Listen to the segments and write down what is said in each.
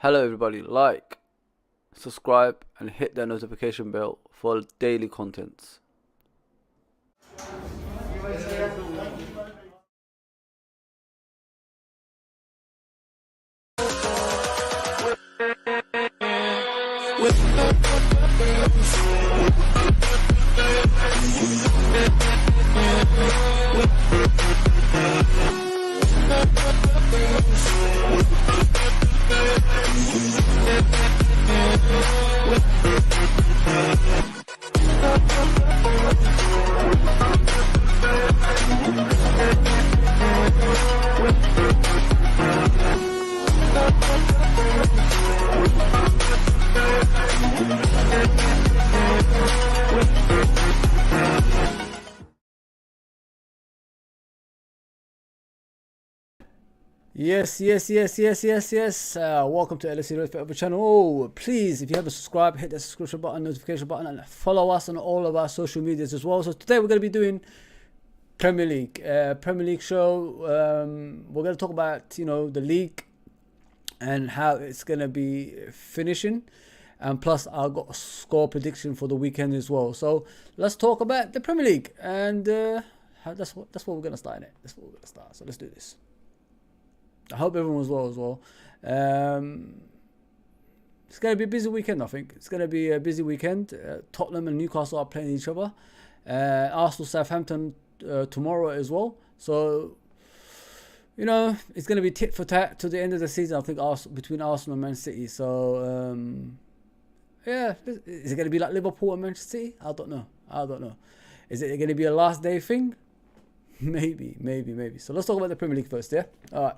Hello everybody, like, subscribe and hit that notification bell for daily contents. Yes. Welcome to LFC Red Forever channel. Please, if you haven't subscribed, hit the subscription button, notification button, and follow us on all of our social medias as well. So today we're going to be doing Premier League show. We're going to talk about the league and how it's going to be finishing, and plus I've got a score prediction for the weekend as well. So let's talk about the Premier League, and that's what we're going to start in it. That's what we're going to start. So let's do this. I hope everyone's well as well. It's going to be a busy weekend, I think. It's going to be a busy weekend. Tottenham and Newcastle are playing each other. Arsenal, Southampton tomorrow as well. So, it's going to be tit for tat to the end of the season, I think, between Arsenal and Man City. So, is it going to be like Liverpool and Manchester City? I don't know. Is it going to be a last day thing? Maybe. So let's talk about the Premier League first, yeah? All right.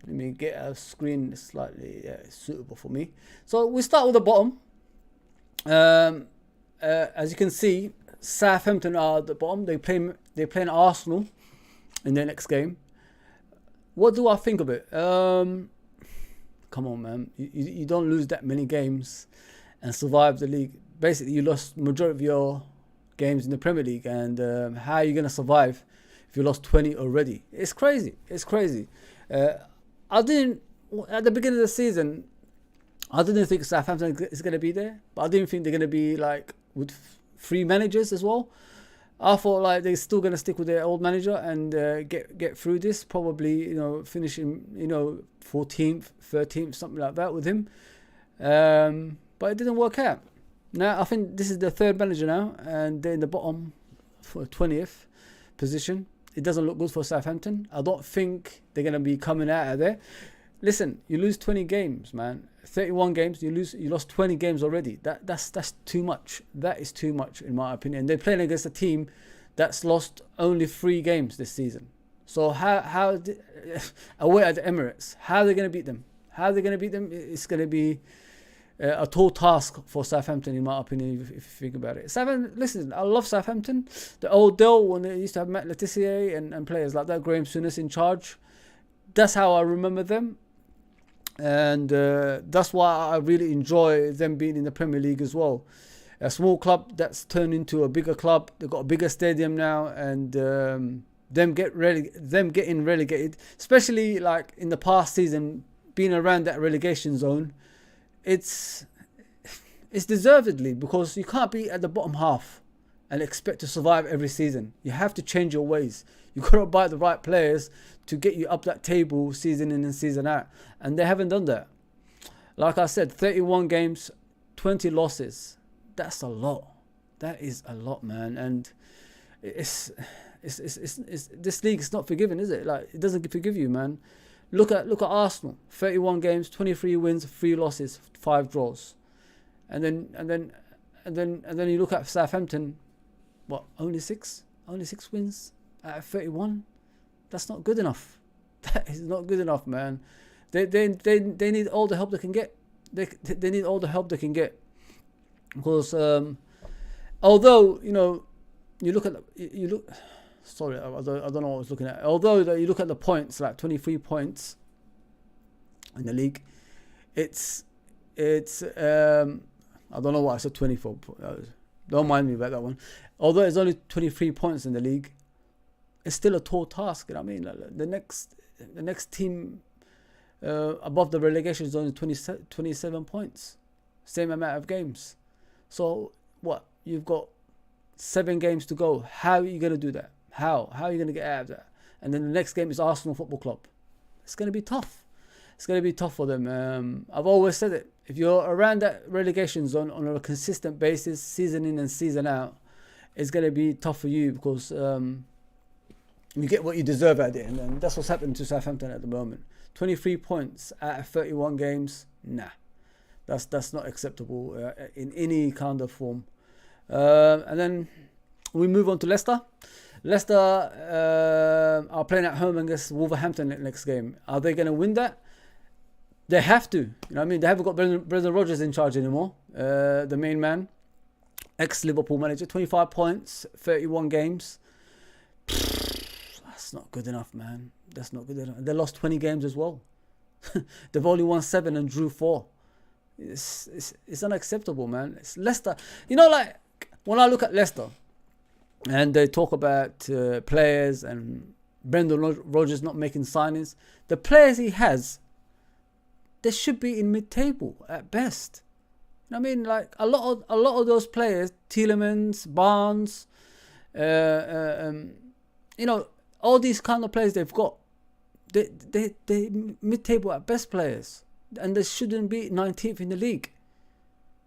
Let me get a screen slightly suitable for me. So we start with the bottom. As you can see, Southampton are at the bottom. They're playing Arsenal in their next game. What do I think of it? Come on, man. You don't lose that many games and survive the league. Basically, you lost majority of your games in the Premier League, and how are you going to survive if you lost 20 already? It's crazy. At the beginning of the season, I didn't think Southampton is going to be there, but I didn't think they're going to be like with 3 managers as well. I thought like they're still going to stick with their old manager and get through this, probably finishing 14th, 13th, something like that with him. But it didn't work out. Now I think this is the 3rd manager now, and they're in the bottom for 20th position. It doesn't look good for Southampton. I don't think they're going to be coming out of there. Listen, you lose 20 games, man. 31 games, you lost 20 games already. That's too much. That is too much, in my opinion. They're playing against a team that's lost only 3 games this season. So how away at the Emirates, how are they going to beat them? It's going to be a tall task for Southampton, in my opinion, if you think about it. Listen, I love Southampton. The old Dell, when they used to have Matt Letizia and players like that, Graham Souness in charge. That's how I remember them. And that's why I really enjoy them being in the Premier League as well. A small club that's turned into a bigger club. They've got a bigger stadium now, and them getting relegated, especially like in the past season, being around that relegation zone, it's deservedly, because you can't be at the bottom half and expect to survive every season. You have to change your ways. You've got to buy the right players to get you up that table season in and season out. And they haven't done that. Like I said, 31 games, 20 losses. That's a lot. That is a lot, man. And it's this league is not forgiving, is it? Like, it doesn't forgive you, man. Look at Arsenal. 31 games, 23 wins, 3 losses, 5 draws. And then you look at Southampton. What? Only 6 wins out of 31. That's not good enough. That is not good enough, man. They need all the help they can get. They need all the help they can get, because although you look Sorry, I don't know what I was looking at. Although you look at the points, like 23 points in the league, it's I don't know why I said 24. Don't mind me about that one. Although it's only 23 points in the league, it's still a tall task. You know what I mean? Like the next team above the relegation is only 27 points, same amount of games. So what? You've got 7 games to go. How are you going to do that? How are you going to get out of that? And then the next game is Arsenal Football Club. It's going to be tough. It's going to be tough for them. I've always said it. If you're around that relegation zone on a consistent basis, season in and season out, it's going to be tough for you because you get what you deserve at it. And that's what's happened to Southampton at the moment. 23 points out of 31 games. Nah, that's not acceptable in any kind of form. And then we move on to Leicester. Leicester are playing at home against Wolverhampton next game. Are they going to win that? They have to. You know what I mean? They haven't got Brendan Rodgers in charge anymore. The main man, ex-Liverpool manager, 25 points, 31 games. That's not good enough, man. That's not good enough. They lost 20 games as well. They've only won 7 and drew 4. It's unacceptable, man. It's Leicester. You know, like, when I look at Leicester and they talk about players and Brendan Rodgers not making signings, the players he has, they should be in mid-table at best. You know what I mean? Like a lot of those players, Tielemans, Barnes, you know, all these kind of players they've got, they mid-table at best players, and they shouldn't be 19th in the league.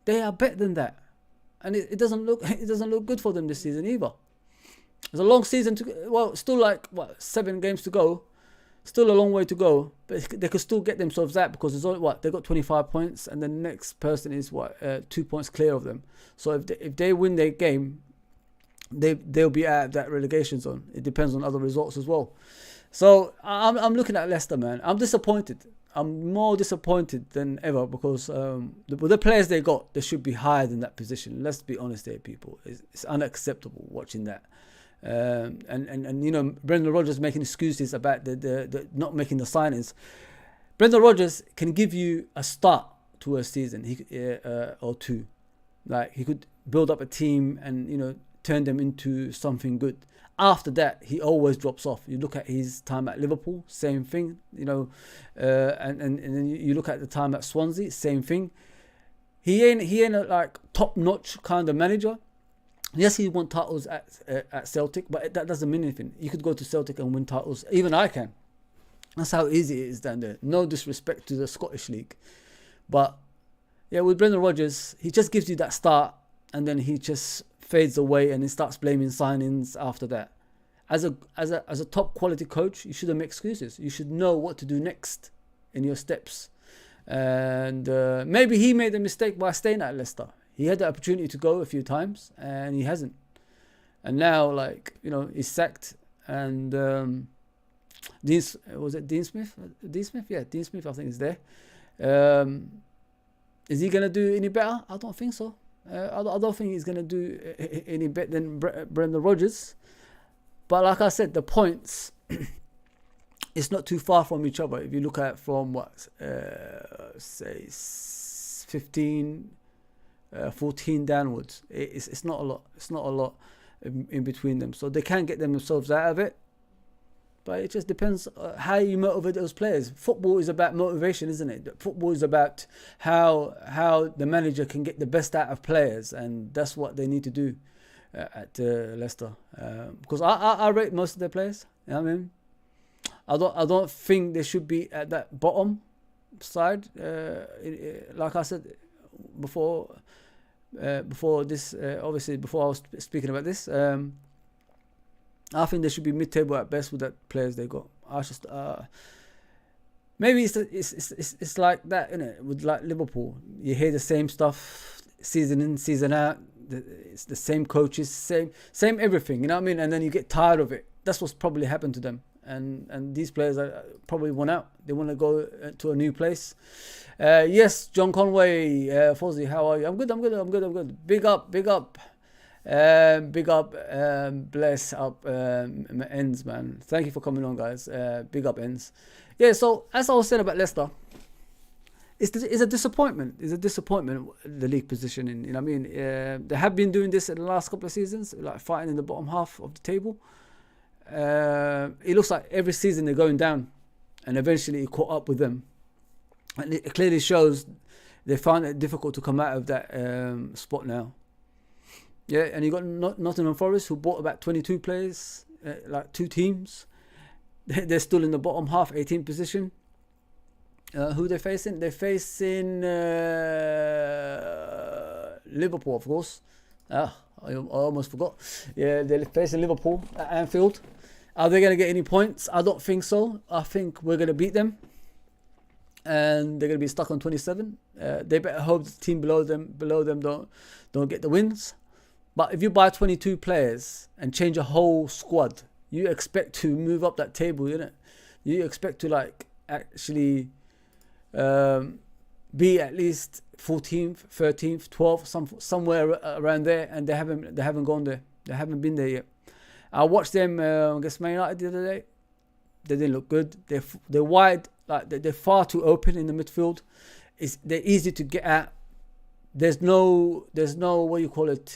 They are better than that, and it doesn't look good for them this season either. There's a long season still like 7 games to go. Still a long way to go, but they could still get themselves out because it's only they got 25 points, and the next person is 2 points clear of them. So if they win their game, they'll be out of that relegation zone. It depends on other results as well. So I'm looking at Leicester, man. I'm disappointed. I'm more disappointed than ever because with the players they got, they should be higher than that position. Let's be honest here, people. It's unacceptable watching that. And you know, Brendan Rodgers making excuses about the not making the signings. Brendan Rodgers can give you a start to a season or two. Like, he could build up a team and, you know, turn them into something good. After that, he always drops off. You look at his time at Liverpool, same thing, you know, and then you look at the time at Swansea, same thing. He ain't a like top-notch kind of manager. Yes, he won titles at Celtic, but that doesn't mean anything. You could go to Celtic and win titles. Even I can. That's how easy it is down there. No disrespect to the Scottish League. But, yeah, with Brendan Rodgers, he just gives you that start, and then he just fades away, and he starts blaming signings after that. As a top quality coach, you shouldn't make excuses. You should know what to do next in your steps. And maybe he made a mistake by staying at Leicester. He had the opportunity to go a few times, and he hasn't. And now, like, you know, he's sacked. And Dean Smith? Yeah, Dean Smith, I think, is there. Is he going to do any better? I don't think so. I don't think he's going to do any better than Brendan Rodgers. But like I said, the points, it's not too far from each other. If you look at from, say, 15... 14 downwards, it's not a lot. It's not a lot in between them, so they can get themselves out of it. But it just depends how you motivate those players. Football is about motivation, isn't it? Football is about how the manager can get the best out of players, and that's what they need to do at Leicester. Because I rate most of their players. You know what I mean? I don't think they should be at that bottom side. Like I said before this, obviously before I was speaking about this, I think they should be mid-table at best with the players they got. I just maybe it's like that, innit? With like Liverpool, you hear the same stuff season in, season out. It's the same coaches, same everything. You know what I mean? And then you get tired of it. That's what's probably happened to them. And these players are probably want out. They want to go to a new place. Yes, John Conway, Fozzie, how are you? I'm good. Big up. Big up, bless up, ends, man. Thank you for coming on, guys. Big up, ends. Yeah, so as I was saying about Leicester, it's a disappointment. It's a disappointment, the league positioning. You know what I mean? They have been doing this in the last couple of seasons, like fighting in the bottom half of the table. It looks like every season they're going down, and eventually it caught up with them. And it clearly shows they find it difficult to come out of that spot now. Yeah, and you got Nottingham Forest, who bought about 22 players, like 2 teams. They're still in the bottom half, 18th position. Who they're facing? They're facing Liverpool, of course. I almost forgot. Yeah, they're facing Liverpool at Anfield. Are they going to get any points? I don't think so. I think we're going to beat them, and they're going to be stuck on 27. They better hope the team below them don't get the wins. But if you buy 22 players and change a whole squad, you expect to move up that table, innit? You expect to like actually be at least 14th, 13th, 12th, somewhere around there, and they haven't gone there. They haven't been there yet. I watched them against Man United the other day. They didn't look good. They're wide, like they're far too open in the midfield. They're easy to get at. There's no what you call it.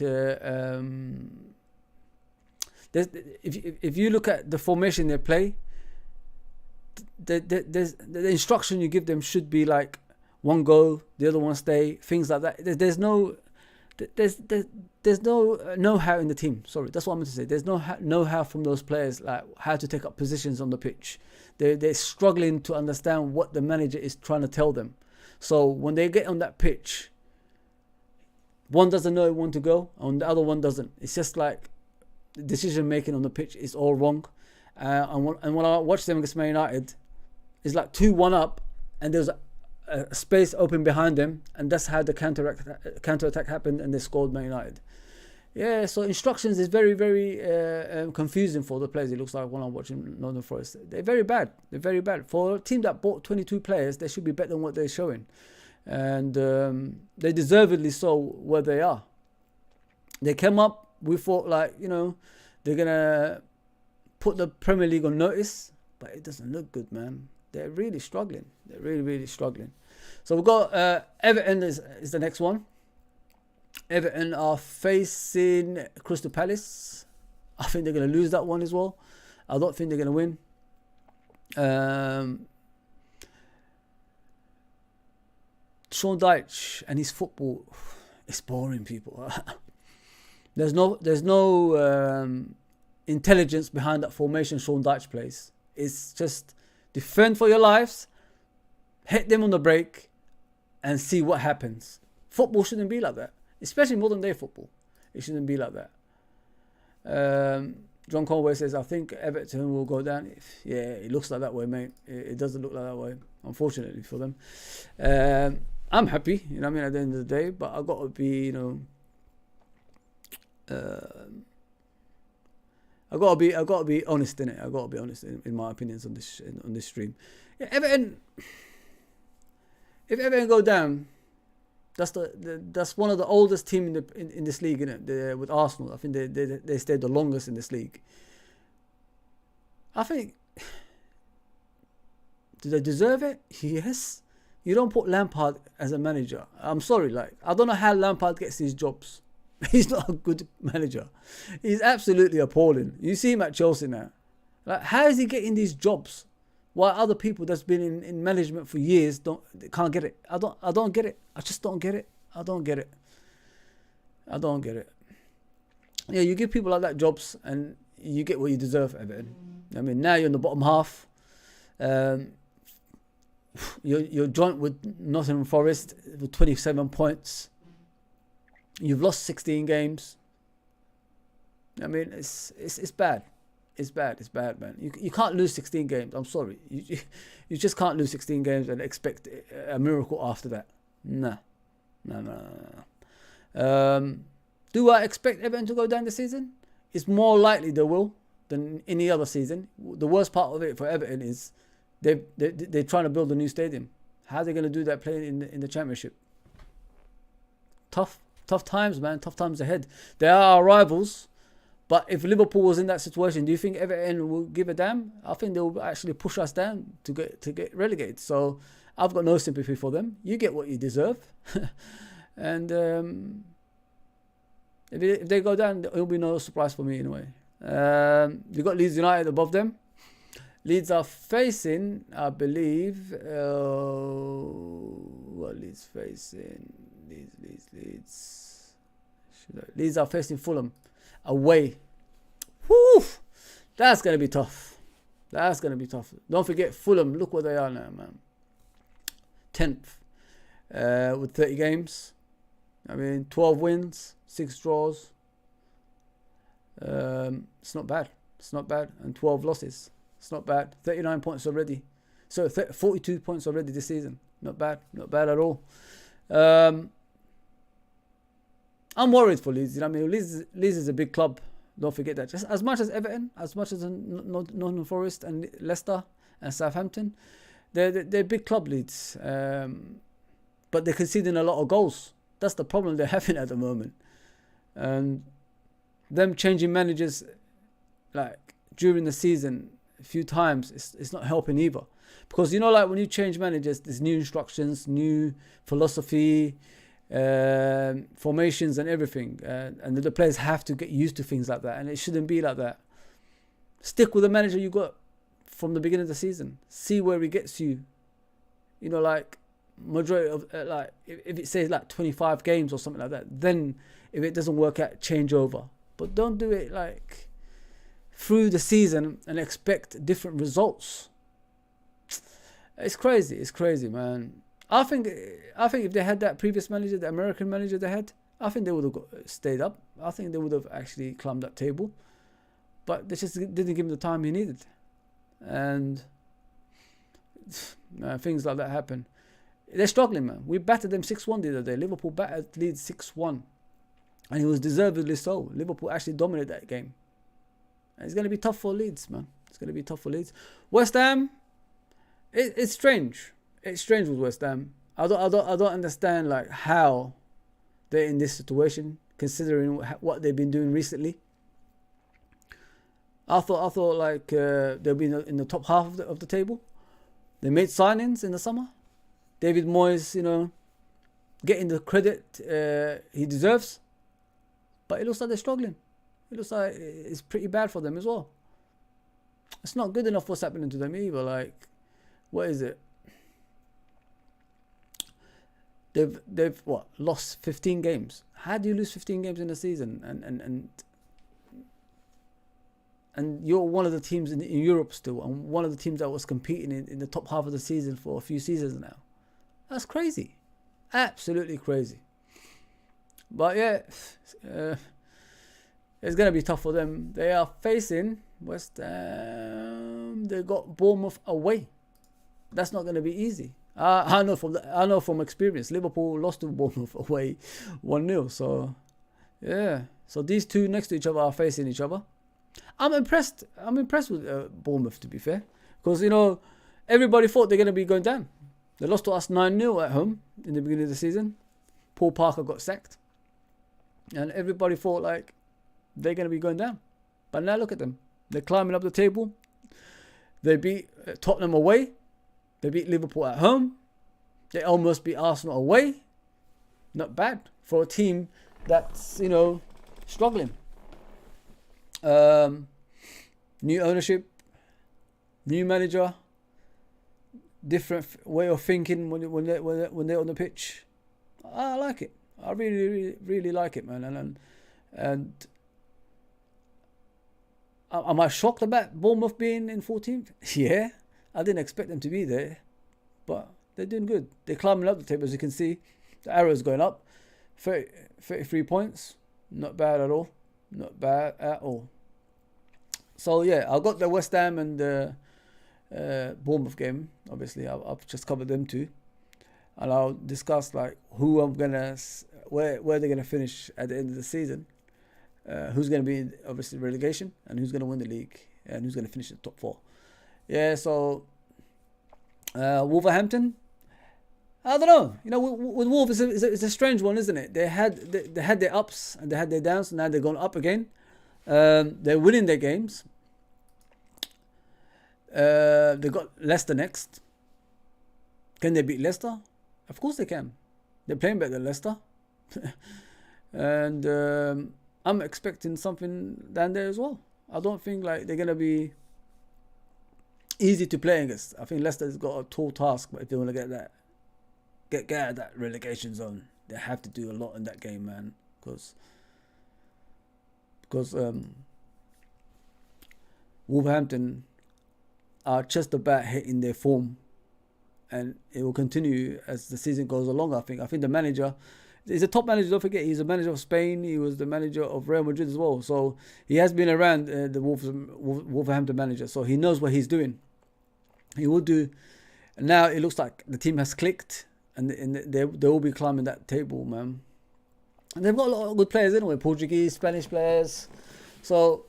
If you look at the formation they play, the instruction you give them should be like one go, the other one stay, things like that. There's no know-how in the team. Sorry, that's what I meant to say. There's no know-how from those players, like how to take up positions on the pitch. They're struggling to understand what the manager is trying to tell them. So when they get on that pitch, one doesn't know when to go, and the other one doesn't. It's just like the decision making on the pitch is all wrong. And when I watched them against Man United, it's like 2-1 up, and there's a space open behind them, and that's how the counter attack happened, and they scored Man United. Yeah, so instructions is very, very confusing for the players. It looks like when I'm watching Nottingham Forest, they're very bad. They're very bad for a team that bought 22 players. They should be better than what they're showing. And they deservedly so where they are. They came up, we thought like, they're going to put the Premier League on notice, but it doesn't look good, man. They're really struggling. They're really, really struggling. So we've got Everton is the next one. Everton are facing Crystal Palace. I think they're going to lose that one as well. I don't think they're going to win. Sean Dyche and his football, it's boring, people. There's no intelligence behind that formation Sean Dyche plays. It's just defend for your lives, hit them on the break, and see what happens. Football shouldn't be like that, especially modern day football. It shouldn't be like that. John Conway says, I think Everton will go down. Yeah, it looks like that way, mate. It doesn't look like that way, unfortunately for them. I'm happy, at the end of the day, but I've got to be, I've got to be honest in it. I've got to be honest in my opinions on this stream. Yeah, Everton, if Everton go down, that's one of the oldest team in this league, innit? With Arsenal. I think they stayed the longest in this league. I think, do they deserve it? Yes. You don't put Lampard as a manager. I'm sorry, I don't know how Lampard gets these jobs. He's not a good manager. He's absolutely appalling. You see him at Chelsea now. How is he getting these jobs? Why other people that's been in management for years can't get it? I don't get it. I just don't get it. I don't get it. Yeah, you give people like that jobs and you get what you deserve, Everton. Now you're in the bottom half. You're joint with Nottingham Forest with 27 points. You've lost 16 games. It's bad. It's bad, man. You can't lose 16 games. I'm sorry. You just can't lose 16 games and expect a miracle after that. No. Do I expect Everton to go down this season? It's more likely they will than any other season. The worst part of it for Everton is they're trying to build a new stadium. How are they going to do that playing in the Championship? Tough Tough times, man. Tough times ahead. They are our rivals. But if Liverpool was in that situation, do you think Everton will give a damn? I think they will actually push us down to get relegated. So I've got no sympathy for them. You get what you deserve. And if they go down, it'll be no surprise for me anyway. You've got Leeds United above them. Leeds are facing, I believe, what Leeds facing? Leeds are facing Fulham away. Whew! That's going to be tough. That's going to be tough. Don't forget Fulham. Look where they are now, man. 10th with 30 games. I mean, 12 wins, 6 draws. It's not bad. It's not bad. And 12 losses. It's not bad. 39 points already. So 42 points already this season. Not bad. Not bad at all. I'm worried for Leeds. You know what I mean? Leeds is a big club. Don't forget that. Just as much as Everton, as much as Nottingham Forest and Leicester and Southampton, they're big club, Leeds. But they're conceding a lot of goals. That's the problem they're having at the moment. And them changing managers like during the season a few times, it's not helping either. Because, you know, like when you change managers, there's new instructions, new philosophy, formations and everything. And the players have to get used to things like that. And it shouldn't be like that. Stick with the manager you got from the beginning of the season. See where he gets you. You know, like majority of, like, if it says like 25 games or something like that, then if it doesn't work out, change over. But don't do it like through the season and expect different results. It's crazy, man. I think if they had that previous manager, the American manager they had, I think they would have stayed up. I think they would have actually climbed that table. But they just didn't give him the time he needed. And things like that happen. They're struggling, man. We battered them 6-1 the other day. Liverpool battered Leeds 6-1. And it was deservedly so. Liverpool actually dominated that game. And it's going to be tough for Leeds, man. It's going to be tough for Leeds. West Ham, it's strange. It's strange with West Ham. I don't understand like how they're in this situation, considering what they've been doing recently. I thought like they'll be in the top half of the table. They made signings in the summer. David Moyes, you know, getting the credit he deserves. But it looks like they're struggling. It looks like it's pretty bad for them as well. It's not good enough what's happening to them either. Like, what is it? They've lost 15 games. How do you lose 15 games in a season? And you're one of the teams in Europe still, and one of the teams that was competing in the top half of the season for a few seasons now. That's crazy. Absolutely crazy. But yeah, it's going to be tough for them. They are facing West Ham. They got Bournemouth away. That's not going to be easy. I know from experience. Liverpool lost to Bournemouth away 1-0. So yeah. So these two next to each other are facing each other. I'm impressed with Bournemouth, to be fair, because, you know, everybody thought they're going to be going down. They lost to us 9-0 at home in the beginning of the season. Paul Parker got sacked, and everybody thought like they're going to be going down. But now look at them. They're climbing up the table. They beat Tottenham away. They beat Liverpool at home. They almost beat Arsenal away. Not bad for a team that's, you know, struggling. New ownership, new manager, different way of thinking when they're on the pitch. I like it. I really like it, man. And am I shocked about Bournemouth being in 14th? Yeah, I didn't expect them to be there, but they're doing good. They're climbing up the table, as you can see. The arrow's going up. 33 points. Not bad at all. Not bad at all. So yeah, I've got the West Ham and the Bournemouth game. Obviously, I've just covered them two, and I'll discuss like who I'm gonna, where they're gonna finish at the end of the season, who's gonna be in, obviously, relegation, and who's gonna win the league, and who's gonna finish in the top 4. Yeah, so Wolverhampton, I don't know. You know, with Wolves, it's a strange one, isn't it? They had their ups and they had their downs. Now they're going up again. They're winning their games. They got Leicester next. Can they beat Leicester? Of course they can. They're playing better than Leicester. And I'm expecting something down there as well. I don't think like they're gonna be easy to play against. I think Leicester's got a tall task, but if they want to get out of that relegation zone, they have to do a lot in that game, man. Because Wolverhampton are just about hitting their form, and it will continue as the season goes along. I think the manager is a top manager. Don't forget, he's a manager of Spain. He was the manager of Real Madrid as well. So he has been around the Wolverhampton manager. So he knows what he's doing. He will do. Now it looks like the team has clicked, and they will be climbing that table, man. And they've got a lot of good players anyway, Portuguese, Spanish players. So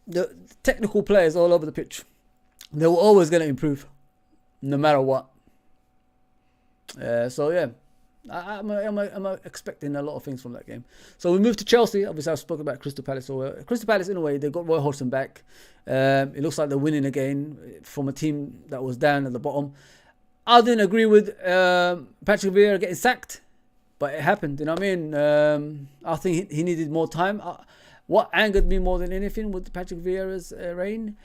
the technical players all over the pitch, they were always going to improve, no matter what. So yeah, I'm expecting a lot of things from that game. So we moved to Chelsea. Obviously, I've spoken about Crystal Palace. So Crystal Palace, in a way, they got Roy Hodgson back. It looks like they're winning again from a team that was down at the bottom. I didn't agree with Patrick Vieira getting sacked, but it happened. You know what I mean? I think he needed more time. What angered me more than anything with Patrick Vieira's reign,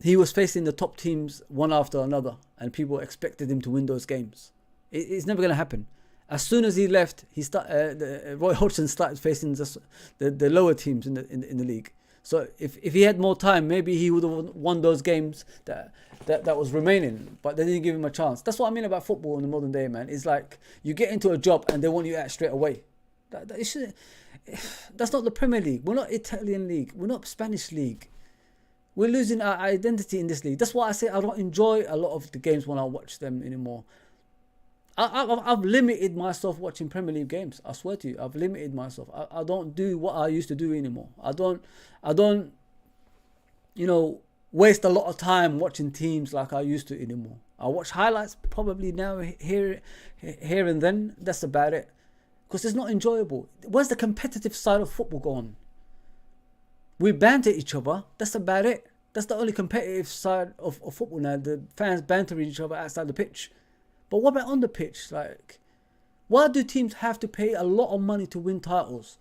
he was facing the top teams one after another, and people expected him to win those games. It's never going to happen. As soon as he left, Roy Hodgson started facing the lower teams in the league. So if he had more time, maybe he would have won those games that was remaining. But they didn't give him a chance. That's what I mean about football in the modern day, man. It's like you get into a job and they want you out straight away. That's not the Premier League. We're not Italian league. We're not Spanish league. We're losing our identity in this league. That's why I say I don't enjoy a lot of the games when I watch them anymore. I've limited myself watching Premier League games. I swear to you, I've limited myself. I don't do what I used to do anymore. I don't, waste a lot of time watching teams like I used to anymore. I watch highlights probably now here and then. That's about it, because it's not enjoyable. Where's the competitive side of football gone? We banter each other. That's about it. That's the only competitive side of football now. The fans bantering each other outside the pitch. But what about on the pitch? Like, why do teams have to pay a lot of money to win titles,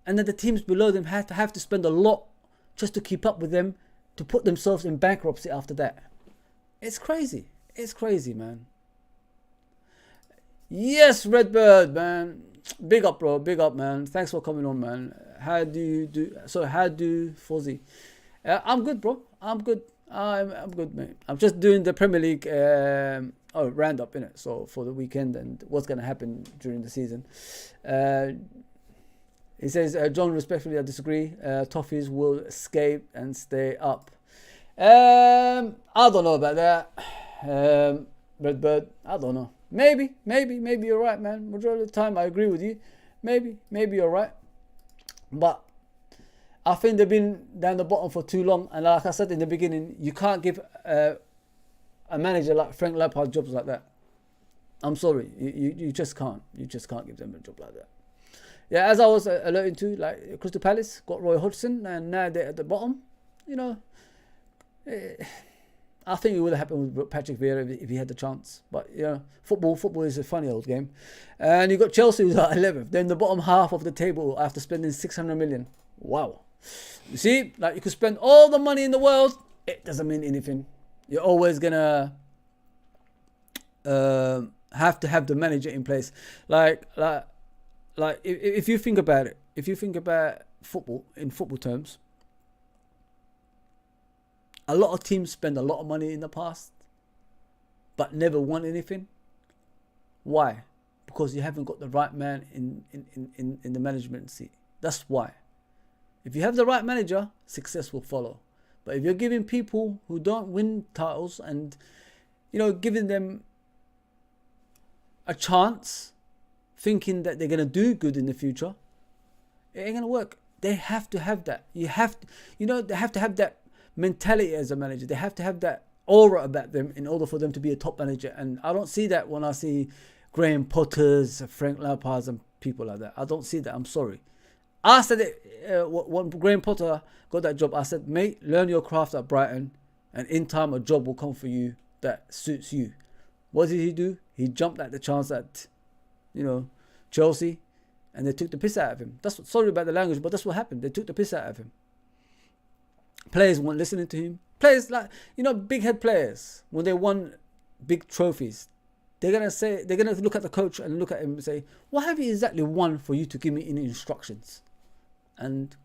and then the teams below them have to spend a lot just to keep up with them, to put themselves in bankruptcy after that? It's crazy. It's crazy, man. Yes, Redbird, man. Big up, bro. Big up, man. Thanks for coming on, man. How do Fozzy? I'm good, bro. I'm good. I'm good, mate. I'm just doing the Premier League roundup, innit? So for the weekend and what's going to happen during the season. He says, John, respectfully, I disagree. Toffees will escape and stay up. I don't know about that. Redbird, I don't know. Maybe you're right, man. Majority of the time, I agree with you. Maybe you're right. But I think they've been down the bottom for too long. And like I said in the beginning, you can't give a manager like Frank Lampard jobs like that. I'm sorry. You just can't. You just can't give them a job like that. Yeah, as I was alerting to, like Crystal Palace got Roy Hodgson and now they're at the bottom. I think it would have happened with Patrick Vieira if he had the chance. But, football is a funny old game. And you got Chelsea who's at 11th. They're in the bottom half of the table after spending 600 million. Wow. You see, like you could spend all the money in the world. It doesn't mean anything. You're always going to have to have the manager in place. Like if you think about it, if you think about football in football terms, a lot of teams spend a lot of money in the past, but never won anything. Why? Because you haven't got the right man in the management seat. That's why. If you have the right manager, success will follow. But if you're giving people who don't win titles and, giving them a chance, thinking that they're going to do good in the future, it ain't going to work. They have to have that. They have to have that mentality as a manager. They have to have that aura about them in order for them to be a top manager. And I don't see that when I see Graham Potters, Frank Lampard and people like that. I don't see that. I'm sorry. I said it when Graham Potter got that job. I said, mate, learn your craft at Brighton, and in time a job will come for you that suits you. What did he do? He jumped at the chance at, Chelsea, and they took the piss out of him. Sorry about the language, but that's what happened. They took the piss out of him. Players weren't listening to him. Players like, big head players, when they won big trophies, they're gonna look at the coach and look at him and say, what have you exactly won for you to give me any instructions? And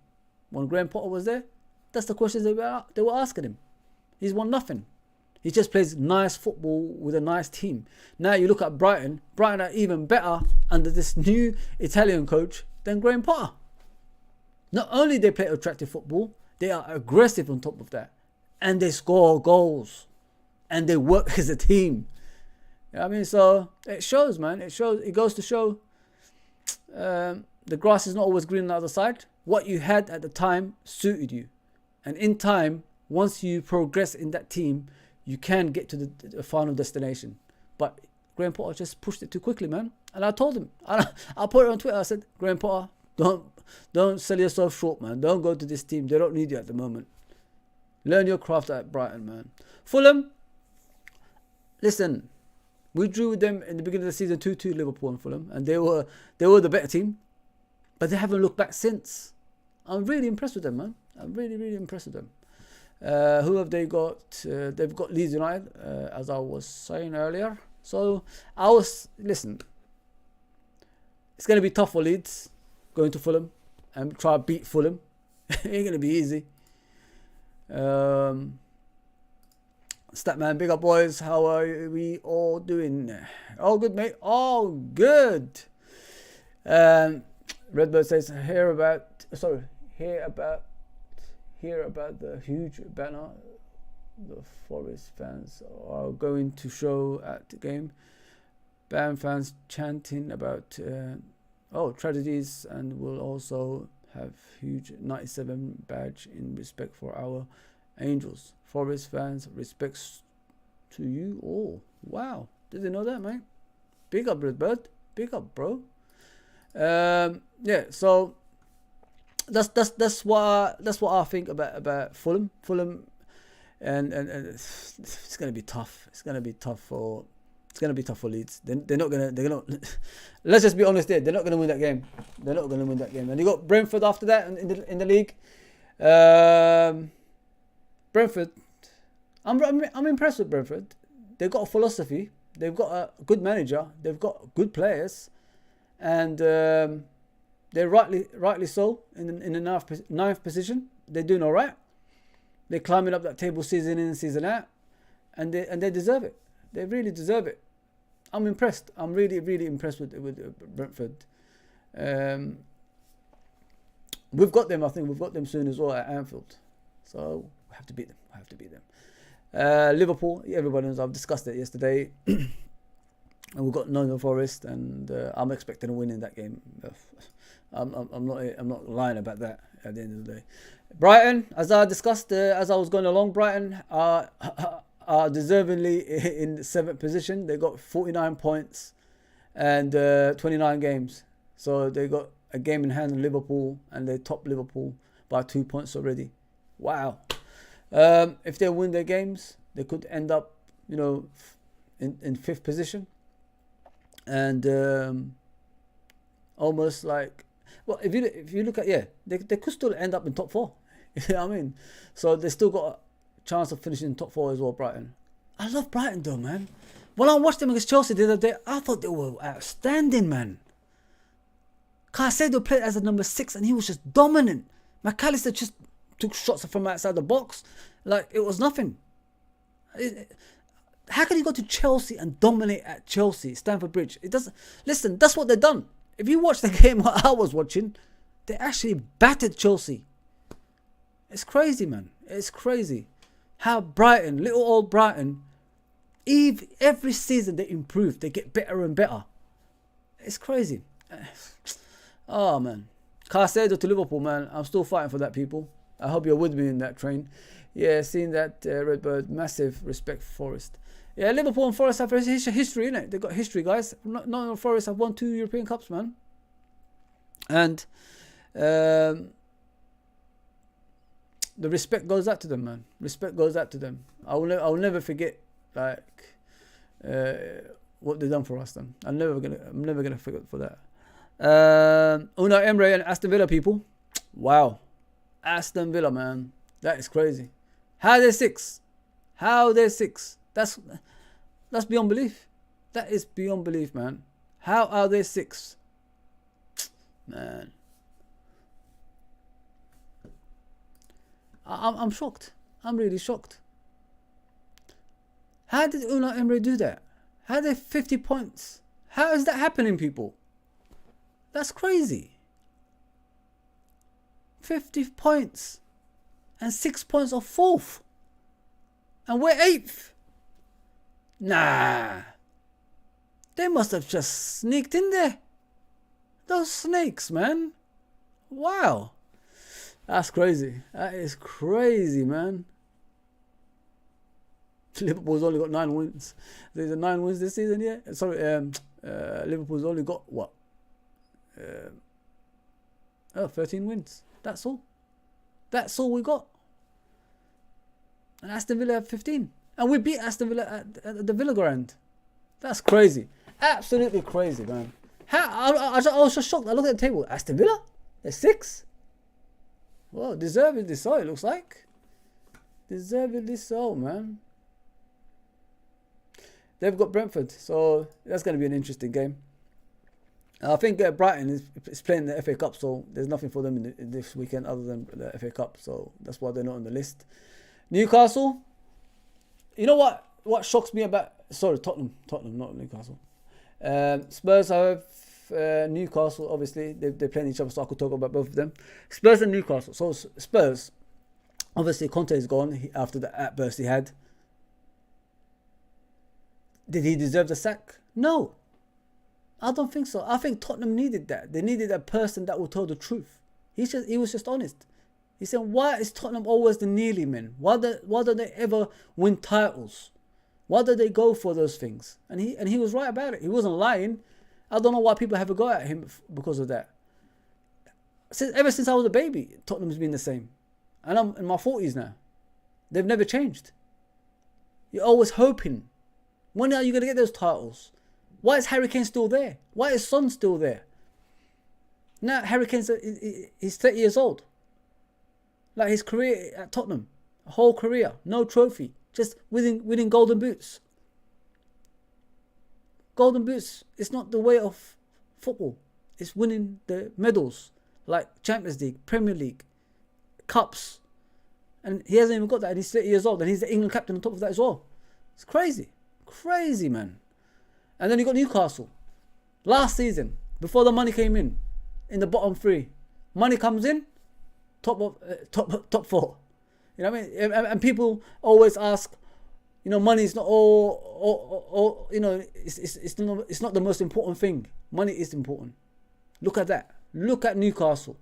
when Graham Potter was there, that's the questions they were asking him. He's won nothing. He just plays nice football with a nice team. Now you look at Brighton. Brighton are even better under this new Italian coach than Graham Potter. Not only they play attractive football, they are aggressive on top of that. And they score goals. And they work as a team. So it shows, man. It goes to show the grass is not always green on the other side. What you had at the time suited you. And in time, once you progress in that team, you can get to the final destination. But Graham Potter just pushed it too quickly, man. And I told him, I put it on Twitter. I said, Graham Potter, don't sell yourself short, man. Don't go to this team. They don't need you at the moment. Learn your craft at Brighton, man. Fulham, listen, we drew with them in the beginning of the season 2-2, Liverpool and Fulham, and they were the better team, but they haven't looked back since. I'm really impressed with them, man. I'm really, really impressed with them. Who have they got? They've got Leeds United, as I was saying earlier. So listen, it's going to be tough for Leeds going to Fulham and try to beat Fulham. It ain't going to be easy. Statman, big up boys. How are we all doing? All good, mate. All good. Redbird says, hear about the huge banner the Forest fans are going to show at the game. Band fans chanting about tragedies, and will also have huge 97 badge in respect for our Angels. Forest fans, respects to you all. Wow, didn't know that, mate. Big up, Redbird. Big up, bro. So that's what I think about Fulham. And it's gonna be tough. It's gonna be tough for Leeds. They're not gonna. Let's just be honest there. They're not gonna win that game. And you got Brentford after that in the league. Brentford. I'm impressed with Brentford. They've got a philosophy. They've got a good manager. They've got good players, and they're rightly so in the ninth position. They're doing all right. They're climbing up that table season in and season out, and they deserve it. They really deserve it. I'm impressed. I'm really, really impressed with Brentford. We've got them. I think we've got them soon as well at Anfield. So we have to beat them. Liverpool, everybody knows. I've discussed it yesterday. And we've got Nottingham Forest, and I'm expecting a win in that game. I'm not lying about that at the end of the day. Brighton, as I discussed as I was going along, Brighton are deservingly in 7th position. They got 49 points and 29 games. So they got a game in hand on Liverpool, and they top Liverpool by 2 points already. Wow. If they win their games, they could end up, in 5th position. And almost like, well, if you look at, they could still end up in top 4. You know what I mean? So they still got a chance of finishing in top 4 as well, Brighton. I love Brighton though, man. When I watched them against Chelsea the other day, I thought they were outstanding, man. Caicedo played as a number 6 and he was just dominant. McAllister just took shots from outside the box like it was nothing. How can you go to Chelsea and dominate at Chelsea, Stamford Bridge? It doesn't. Listen, that's what they've done. If you watch the game I was watching, they actually battered Chelsea. It's crazy, man. It's crazy how Brighton, little old Brighton, every season they improve. They get better and better. It's crazy. Oh, man. Caicedo to Liverpool, man. I'm still fighting for that, people. I hope you're with me in that train. Yeah, seeing that Redbird, massive respect for Forest. Yeah, Liverpool and Forest have history, innit? They've got history, guys. Not Forest have won 2 European Cups, man. And the respect goes out to them, man. Respect goes out to them. I will never forget, like, what they've done for us. Then I'm never gonna forget for that. Unai Emery and Aston Villa people. Wow, Aston Villa, man, that is crazy. How they're 6? How they're 6? That's beyond belief. That is beyond belief, man. How are they 6? Man, I'm shocked. I'm really shocked. How did Unai Emery do that? How are they 50 points? How is that happening, people? That's crazy. 50 points and 6 points off 4th, and we're 8th. Nah, they must have just sneaked in there. Those snakes, man. Wow, that's crazy. That is crazy, man. Liverpool's only got 9 wins. There's 9 wins this season, yeah. Sorry, Liverpool's only got what? 13 wins. That's all. That's all we got. And Aston Villa have 15. And we beat Aston Villa at the Villa Ground. That's crazy. Absolutely crazy, man. I was just shocked. I looked at the table. Aston Villa? They're 6? Well, deservedly so, it looks like. Deservedly so, man. They've got Brentford, so that's going to be an interesting game. I think Brighton is playing the FA Cup, so there's nothing for them in this weekend other than the FA Cup, so that's why they're not on the list. Newcastle, you know what shocks me about... Sorry, Tottenham, not Newcastle. Spurs have Newcastle, obviously. They're playing each other, so I could talk about both of them. Spurs and Newcastle. So Spurs, obviously Conte is gone after the outburst he had. Did he deserve the sack? No. I don't think so. I think Tottenham needed that. They needed a person that will tell the truth. He was just honest. He said, why is Tottenham always the nearly men? Why don't they ever win titles? Why do they go for those things? And he was right about it. He wasn't lying. I don't know why people have a go at him because of that. Ever since I was a baby, Tottenham's been the same. And I'm in my 40s now. They've never changed. You're always hoping. When are you going to get those titles? Why is Harry Kane still there? Why is Son still there? Now Harry Kane's he's 30 years old. Like his career at Tottenham, a whole career, no trophy, just winning golden boots. Golden boots, it's not the way of football. It's winning the medals like Champions League, Premier League, cups. And he hasn't even got that, and he's 30 years old, and he's the England captain on top of that as well. It's crazy. Crazy, man. And then you got Newcastle. Last season, before the money came in the bottom 3. Money comes in, top 4. You know what I mean? And people always ask, you know, money is not all you know, it's not the most important thing. Money is important. Look at that. Look at Newcastle.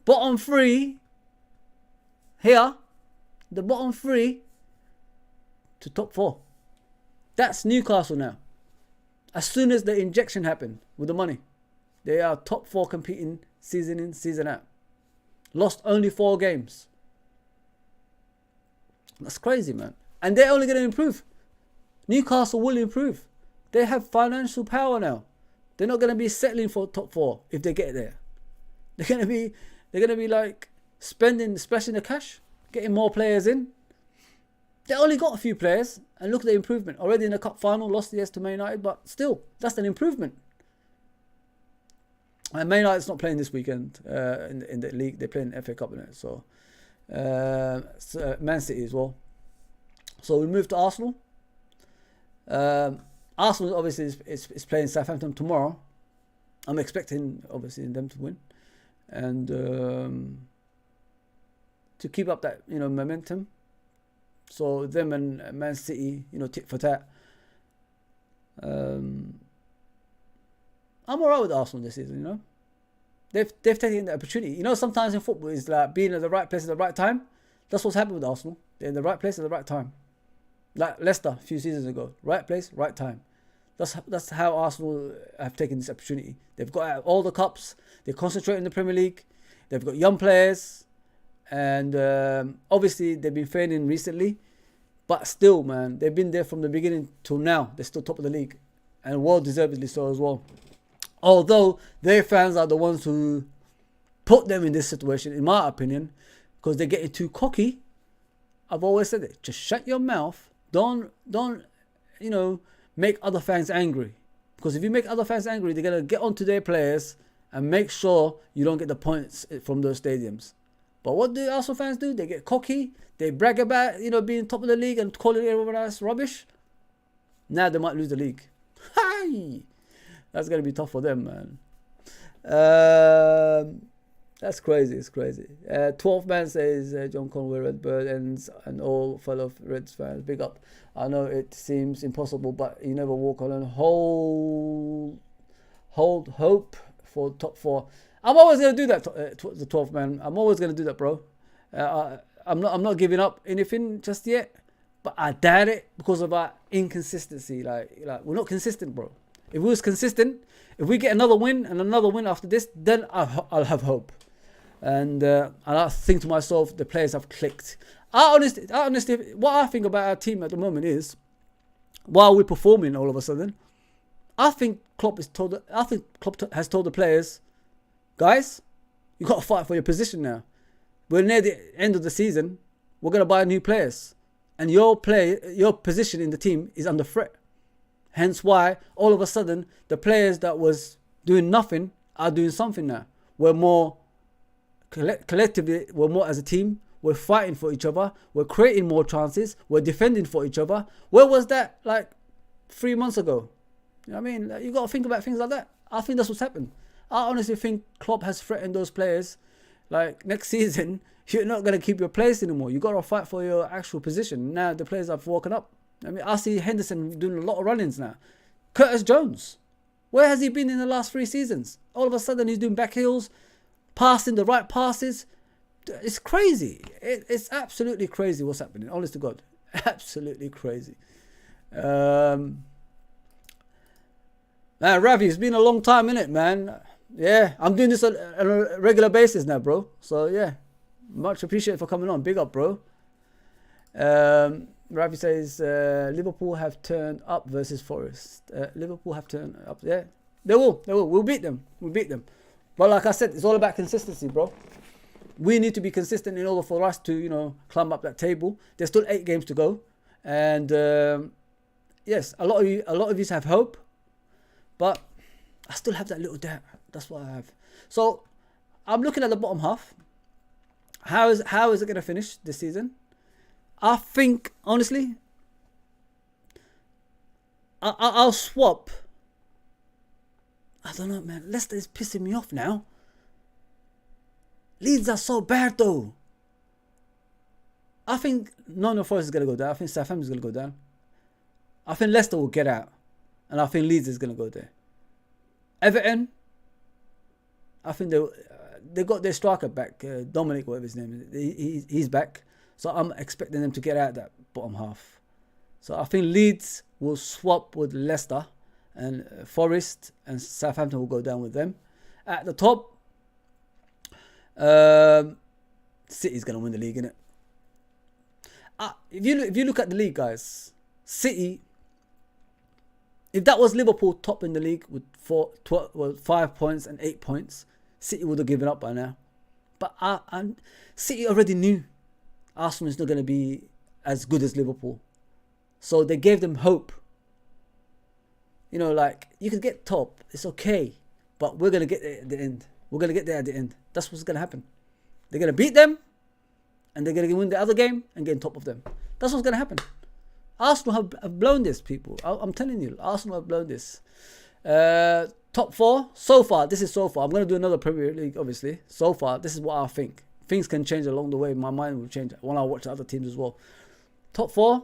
Bottom 3 here, the bottom 3 to top 4. That's Newcastle now. As soon as the injection happened with the money, they are top 4 competing season in, season out. Lost only 4 games. That's crazy, man. And they're only going to improve. Newcastle will improve. They have financial power now. They're not going to be settling for top 4 if they get there. They're going to be like splashing the cash, getting more players in. They only got a few players, and look at the improvement. Already in the cup final, lost the to Man United, but still, that's an improvement. And Man United's not playing this weekend in the league. They're playing FA Cup in it, so Man City as well. So we move to Arsenal. Arsenal obviously is playing Southampton tomorrow. I'm expecting obviously them to win, and to keep up that momentum. So them and Man City, tit for tat. I'm alright with Arsenal this season, they've taken the opportunity. You know, sometimes in football, it's like being at the right place at the right time. That's what's happened with Arsenal. They're in the right place at the right time. Like Leicester a few seasons ago. Right place, right time. That's how Arsenal have taken this opportunity. They've got out all the cups. They concentrate in the Premier League. They've got young players. And obviously, they've been failing recently. But still, man, they've been there from the beginning till now. They're still top of the league. And well-deservedly so as well. Although their fans are the ones who put them in this situation, in my opinion, because they're getting too cocky. I've always said it. Just shut your mouth. Don't make other fans angry. Because if you make other fans angry, they're going to get onto their players and make sure you don't get the points from those stadiums. But what do Arsenal fans do? They get cocky. They brag about, being top of the league and calling everyone else rubbish. Now they might lose the league. Hi! That's going to be tough for them, man. That's crazy. It's crazy. 12th man says, John Conway, Redbird, and all fellow Reds fans, big up. I know it seems impossible, but you never walk alone. Hold hope for top 4. I'm always going to do that, the 12th man. I'm always going to do that, bro. I'm not giving up anything just yet, but I doubt it because of our inconsistency. Like we're not consistent, bro. If we was consistent, if we get another win and another win after this, then I'll have hope. And I think to myself, the players have clicked. I honestly, what I think about our team at the moment is, while we're performing all of a sudden, I think Klopp has told the players, guys, you got to fight for your position now. We're near the end of the season. We're going to buy new players. And your position in the team is under threat. Hence why, all of a sudden, the players that was doing nothing are doing something now. We're more collectively, we're more as a team. We're fighting for each other. We're creating more chances. We're defending for each other. Where was that like 3 months ago? You know what I mean? You got to think about things like that. I think that's what's happened. I honestly think Klopp has threatened those players. Like next season, you're not going to keep your place anymore. You got to fight for your actual position. Now the players have woken up. I mean, I see Henderson doing a lot of run-ins now. Curtis Jones, where has he been in the last 3 seasons? All of a sudden, he's doing back heels, passing the right passes. It's crazy. It's absolutely crazy what's happening. Honest to God. Absolutely crazy. Man, Ravi, it's been a long time, innit, man? Yeah, I'm doing this on a regular basis now, bro. So, yeah, much appreciated for coming on. Big up, bro. Ravi says, Liverpool have turned up versus Forest. Liverpool have turned up. Yeah, they will. We'll beat them. But like I said, it's all about consistency, bro. We need to be consistent in order for us to, climb up that table. There's still 8 games to go. And, yes, a lot of you have hope. But I still have that little doubt. That's what I have. So, I'm looking at the bottom half. How is it going to finish this season? I think, honestly, I'll swap. I don't know, man. Leicester is pissing me off now. Leeds are so bad, though. I think Nottingham Forest is going to go down. I think Southampton is going to go down. I think Leicester will get out. And I think Leeds is going to go there. Everton, I think they got their striker back. Dominic, whatever his name is. He's back. So I'm expecting them to get out that bottom half. So I think Leeds will swap with Leicester, and Forest and Southampton will go down with them. At the top, City's going to win the league, innit? If you look at the league, guys, City, if that was Liverpool top in the league with 5 points and 8 points, City would have given up by now. But City already knew Arsenal is not going to be as good as Liverpool. So they gave them hope. You can get top. It's okay. But we're going to get there at the end. We're going to get there at the end. That's what's going to happen. They're going to beat them. And they're going to win the other game and get on top of them. That's what's going to happen. Arsenal have blown this, people. I'm telling you. Arsenal have blown this. Top 4. So far. This is so far. I'm going to do another Premier League, obviously. So far. This is what I think. Things can change along the way. My mind will change when I watch the other teams as well. Top 4,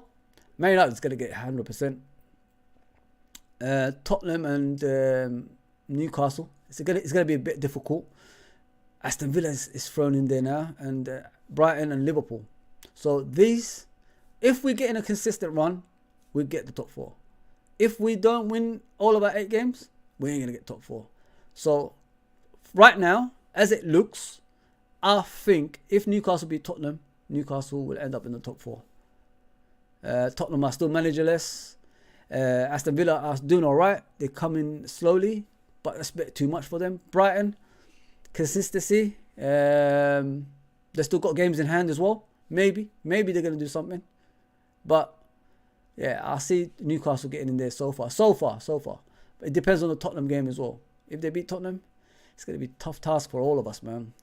Man United is going to get 100%. Tottenham and Newcastle. It's going to be a bit difficult. Aston Villa is thrown in there now, and Brighton and Liverpool. So these, if we get in a consistent run, we get the top 4. If we don't win all of our 8 games, we ain't gonna get top 4. So right now, as it looks, I think if Newcastle beat Tottenham, Newcastle will end up in the top 4. Tottenham are still managerless. Aston Villa are doing all right. They're coming slowly, but that's a bit too much for them. Brighton, consistency. They still got games in hand as well. Maybe they're going to do something. But yeah, I see Newcastle getting in there so far. But it depends on the Tottenham game as well. If they beat Tottenham, it's going to be a tough task for all of us, man.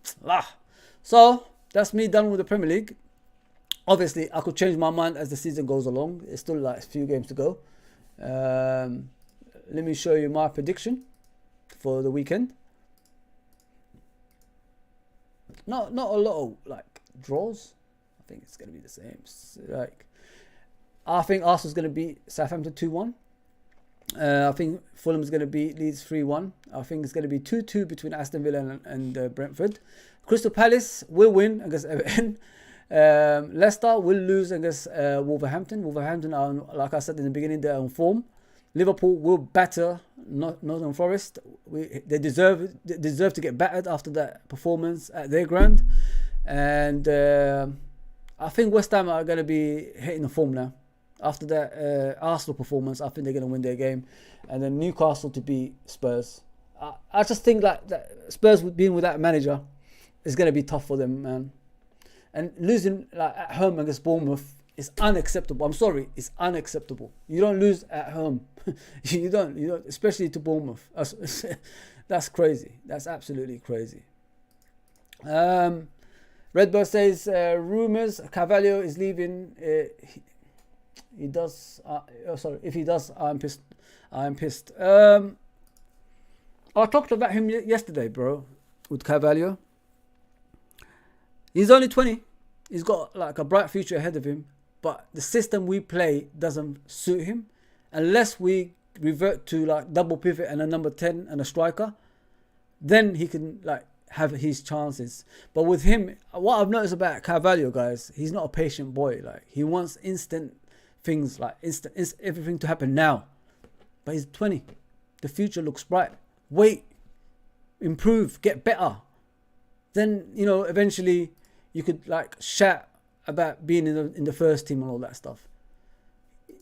So that's me done with the Premier League. Obviously, I could change my mind as the season goes along. It's still like a few games to go. Let me show you my prediction for the weekend. Not a lot of like draws. I think it's going to be the same. I think Arsenal's going to beat Southampton 2-1. I think Fulham's going to beat Leeds 3-1. I think it's going to be 2-2 between Aston Villa and Brentford. Crystal Palace will win against Everton. Leicester will lose against Wolverhampton. Wolverhampton are, like I said in the beginning, they're on form. Liverpool will batter Nottingham Forest. They deserve to get battered after that performance at their ground. And I think West Ham are going to be hitting the form now. After that Arsenal performance, I think they're going to win their game. And then Newcastle to beat Spurs. I just think like that Spurs being without a manager is going to be tough for them, man. And losing like at home against Bournemouth is unacceptable. I'm sorry, it's unacceptable. You don't lose at home. you don't, especially to Bournemouth. That's crazy. That's absolutely crazy. Redbird says rumors Carvalho is leaving. He does. If he does, I'm pissed. I talked about him yesterday, bro, with Carvalho. He's only 20. He's got like a bright future ahead of him. But the system we play doesn't suit him. Unless we revert to like double pivot and a number 10 and a striker, then he can like have his chances. But with him, what I've noticed about Carvalho, guys, he's not a patient boy. Like he wants instant things, like instant everything to happen now. But he's 20. The future looks bright. Wait, improve, get better. Then eventually you could like shout about being in the first team and all that stuff.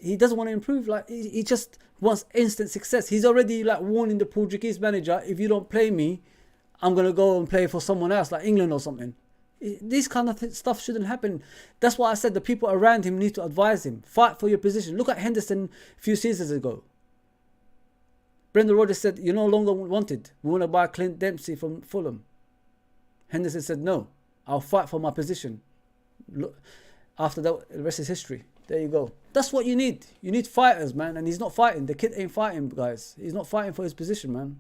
He doesn't want to improve. Like he just wants instant success. He's already like warning the Portuguese manager, if you don't play me, I'm gonna go and play for someone else, like England or something. This kind of stuff shouldn't happen. That's why I said the people around him need to advise him. Fight for your position. Look at Henderson a few seasons ago. Brendan Rodgers said, you're no longer wanted. We want to buy Clint Dempsey from Fulham. Henderson said, no, I'll fight for my position. Look, after that, the rest is history. There you go. That's what you need. You need fighters, man. And he's not fighting. The kid ain't fighting, guys. He's not fighting for his position, man.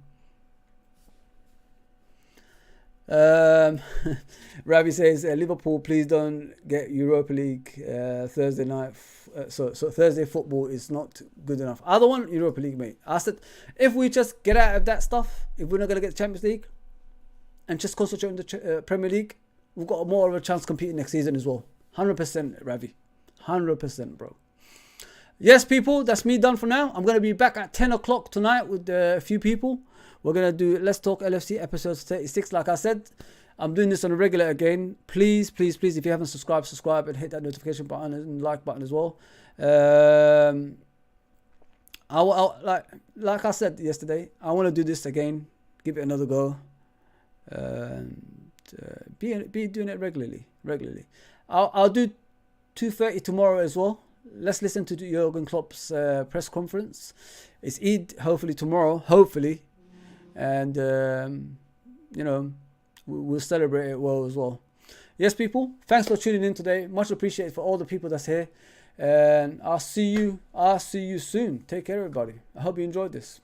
Ravi says, Liverpool, please don't get Europa League Thursday night. So Thursday football is not good enough. I don't want Europa League, mate. I said, if we just get out of that stuff, if we're not going to get the Champions League and just concentrate on the Premier League, we've got more of a chance competing next season as well. 100%, Ravi. 100%, bro. Yes, people, that's me done for now. I'm going to be back at 10 o'clock tonight with a few people. We're going to do Let's Talk LFC episode 36. Like I said, I'm doing this on a regular again. Please, please, please, if you haven't subscribe and hit that notification button and like button as well. Like I said yesterday, I want to do this again. Give it another go. Be doing it regularly. I'll do 2:30 tomorrow as well. Let's listen to Jurgen Klopp's press conference. It's Eid, hopefully tomorrow, and we'll celebrate it well as well. Yes, people, thanks for tuning in today. Much appreciated for all the people that's here, and I'll see you soon. Take care, everybody. I hope you enjoyed this.